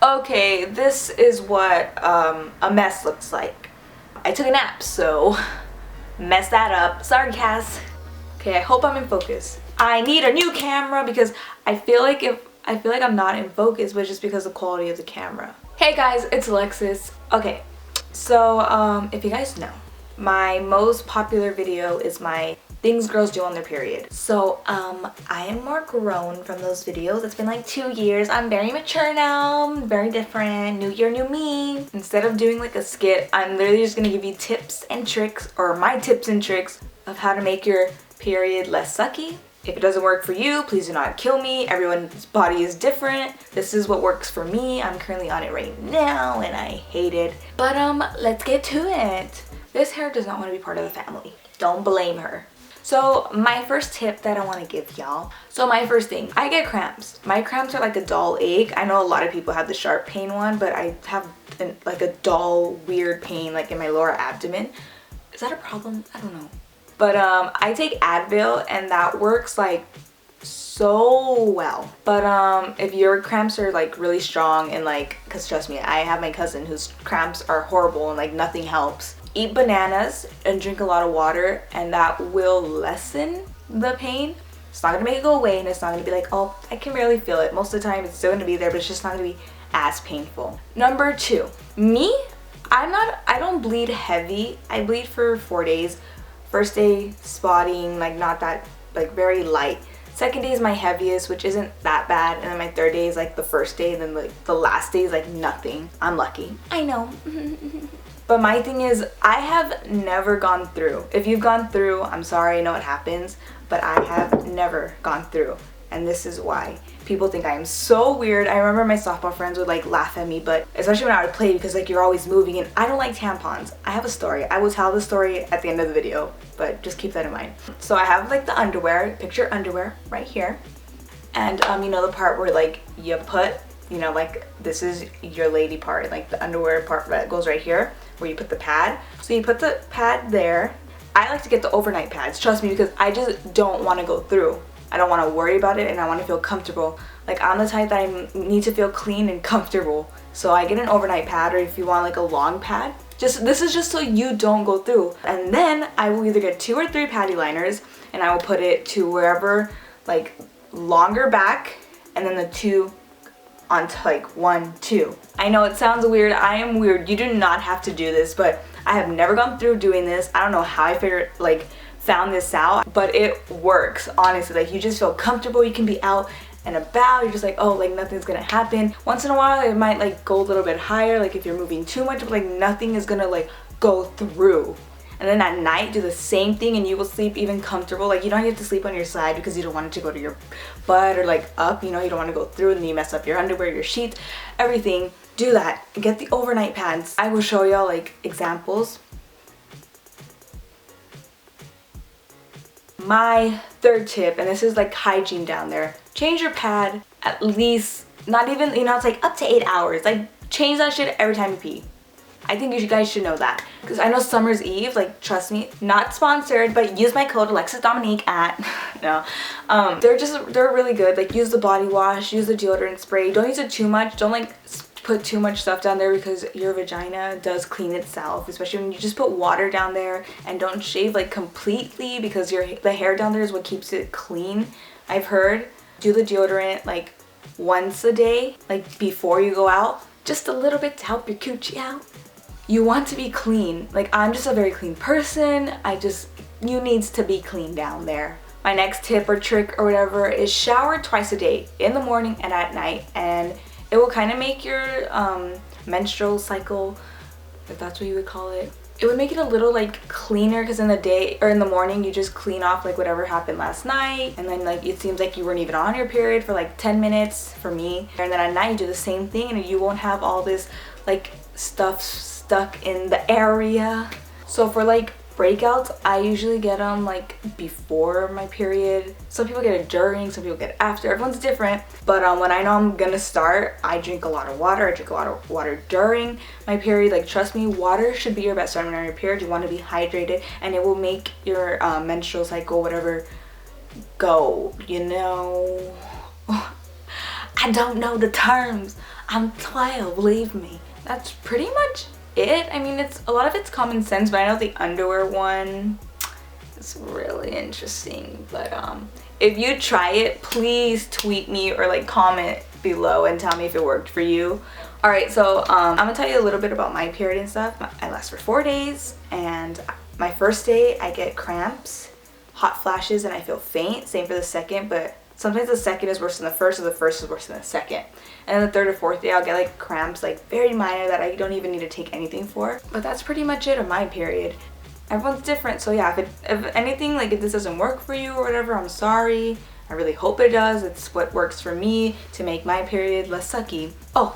Okay, this is what a mess looks like. I took a nap, so mess that up. Sorry, Cass. Okay, I hope I'm in focus. I need a new camera because I feel like I'm not in focus, but it's just because of the quality of the camera. Hey guys, it's Alexis. Okay, so if you guys know, my most popular video is my things girls do on their period. So I am more grown from those videos. It's been like 2 years. I'm very mature now, very different. New year, new me. Instead of doing like a skit, I'm literally just gonna give you tips and tricks, or my tips and tricks of how to make your period less sucky. If it doesn't work for you, please do not kill me. Everyone's body is different. This is what works for me. I'm currently on it right now and I hate it. But let's get to it. This hair does not want to be part of the family. Don't blame her. So my first tip that I want to give y'all. So my first thing, I get cramps. My cramps are like a dull ache. I know a lot of people have the sharp pain one, but I have like a dull, weird pain like in my lower abdomen. Is that a problem? I don't know. But I take Advil and that works like so well. But if your cramps are like really strong and like, cause trust me, I have my cousin whose cramps are horrible and like nothing helps. Eat bananas and drink a lot of water and that will lessen the pain. It's not gonna make it go away and it's not gonna be like, oh, I can barely feel it. Most of the time it's still gonna be there, but it's just not gonna be as painful. Number 2, me, I don't bleed heavy. I bleed for 4 days. First day spotting, like not that, like very light. Second day is my heaviest, which isn't that bad. And then my third day is like the first day, and then like the last day is like nothing. I'm lucky. I know. But my thing is, I have never gone through. If you've gone through, I'm sorry, I know it happens, but I have never gone through. And this is why. People think I am so weird. I remember my softball friends would like laugh at me, but especially when I would play, because like you're always moving and I don't like tampons. I have a story. I will tell the story at the end of the video, but just keep that in mind. So I have like the underwear, picture underwear right here. And you know the part where like you put, you know, like this is your lady part, like the underwear part that goes right here where you put the pad. So you put the pad there. I like to get the overnight pads, trust me, because I just don't want to go through. I don't want to worry about it and I want to feel comfortable. Like I'm the type that I need to feel clean and comfortable. So I get an overnight pad, or if you want like a long pad, this is just so you don't go through. And then I will either get 2 or 3 paddy liners and I will put it to wherever, like longer back, and then the 2 on like 1, 2. I know it sounds weird. I am weird. You do not have to do this, but I have never gone through doing this. I don't know how I found this out, but it works, honestly. Like you just feel comfortable. You can be out and about. You're just like, oh, like nothing's gonna happen. Once in a while it might like go a little bit higher, like if you're moving too much, but like nothing is gonna like go through. And then at night do the same thing and you will sleep even comfortable. Like you don't have to sleep on your side because you don't want it to go to your butt or like up, you know, you don't want to go through and then you mess up your underwear, your sheets, everything. Do that. Get the overnight pads. I will show y'all like examples. My third tip, and this is like hygiene down there, change your pad at least, not even, you know, it's like up to 8 hours. Like change that shit every time you pee. I think you guys should know that, because I know Summer's Eve, like trust me, not sponsored, but use my code AlexisDominique at no, they're really good. Like use the body wash, use the deodorant spray. Don't use it too much. Don't like put too much stuff down there because your vagina does clean itself, especially when you just put water down there. And don't shave like completely, because the hair down there is what keeps it clean, I've heard. Do the deodorant like once a day, like before you go out, just a little bit to help your coochie out. You want to be clean. Like I'm just a very clean person. You needs to be clean down there. My next tip or trick or whatever is shower twice a day, in the morning and at night, and it will kind of make your menstrual cycle, if that's what you would call it, it would make it a little like cleaner, because in the day or in the morning you just clean off like whatever happened last night, and then like it seems like you weren't even on your period for like 10 minutes for me, and then at night you do the same thing and you won't have all this like stuff stuck in the area. So for like breakouts, I usually get them like before my period. Some people get it during, some people get it after. Everyone's different. But when I know I'm gonna start, I drink a lot of water. I drink a lot of water during my period. Like trust me, water should be your best friend when you're on your period. You want to be hydrated, and it will make your menstrual cycle, whatever, go, you know. I don't know the terms. I'm 12, believe me. That's pretty much it. I mean, it's a lot of it's common sense, but I know the underwear one is really interesting. But if you try it, please tweet me or like comment below and tell me if it worked for you. Alright, so I'm gonna tell you a little bit about my period and stuff. I last for 4 days, and my first day I get cramps, hot flashes, and I feel faint. Same for the second, but sometimes the second is worse than the first, or the first is worse than the second. And then the third or fourth day I'll get like cramps, like very minor that I don't even need to take anything for. But that's pretty much it on my period. Everyone's different, so yeah, if anything, like if this doesn't work for you or whatever, I'm sorry. I really hope it does. It's what works for me to make my period less sucky. Oh,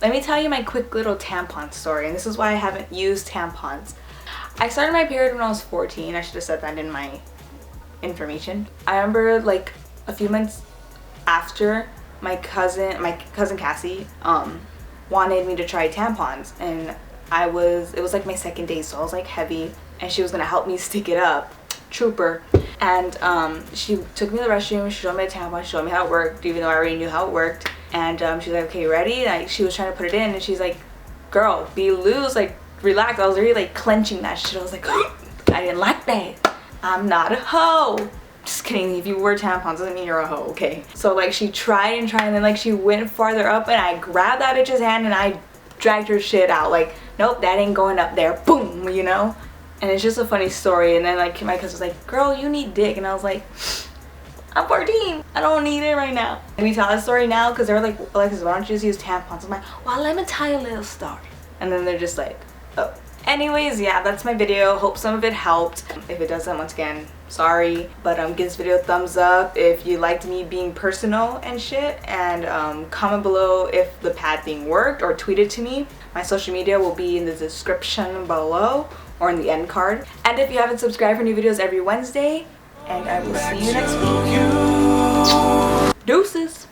let me tell you my quick little tampon story, and this is why I haven't used tampons. I started my period when I was 14. I should have said that in my information. I remember like a few months after, my cousin Cassie wanted me to try tampons, and it was like my second day, so I was like heavy, and she was gonna help me stick it up. Trooper. And she took me to the restroom, she showed me a tampon, she showed me how it worked, even though I already knew how it worked. And she's like, okay, ready? And she was trying to put it in, and she's like, girl, be loose, like relax. I was really like clenching that shit. I was like, I didn't like that. I'm not a hoe. Just kidding. If you wear tampons doesn't mean you're a hoe, okay? So like she tried, and then like she went farther up, and I grabbed that bitch's hand and I dragged her shit out. Like, nope, that ain't going up there. Boom, you know? And it's just a funny story. And then like my cousin was like, girl, you need dick. And I was like, I'm 14. I don't need it right now. And we tell that story now because they're like, Alexis, why don't you just use tampons? I'm like, well, let me tell you a little story. And then they're just like, oh. Anyways, yeah, that's my video. Hope some of it helped. If it doesn't, once again, sorry. But give this video a thumbs up if you liked me being personal and shit. And comment below if the pad thing worked, or tweet it to me. My social media will be in the description below or in the end card. And if you haven't subscribed for new videos every Wednesday, and I will see you next week. Deuces.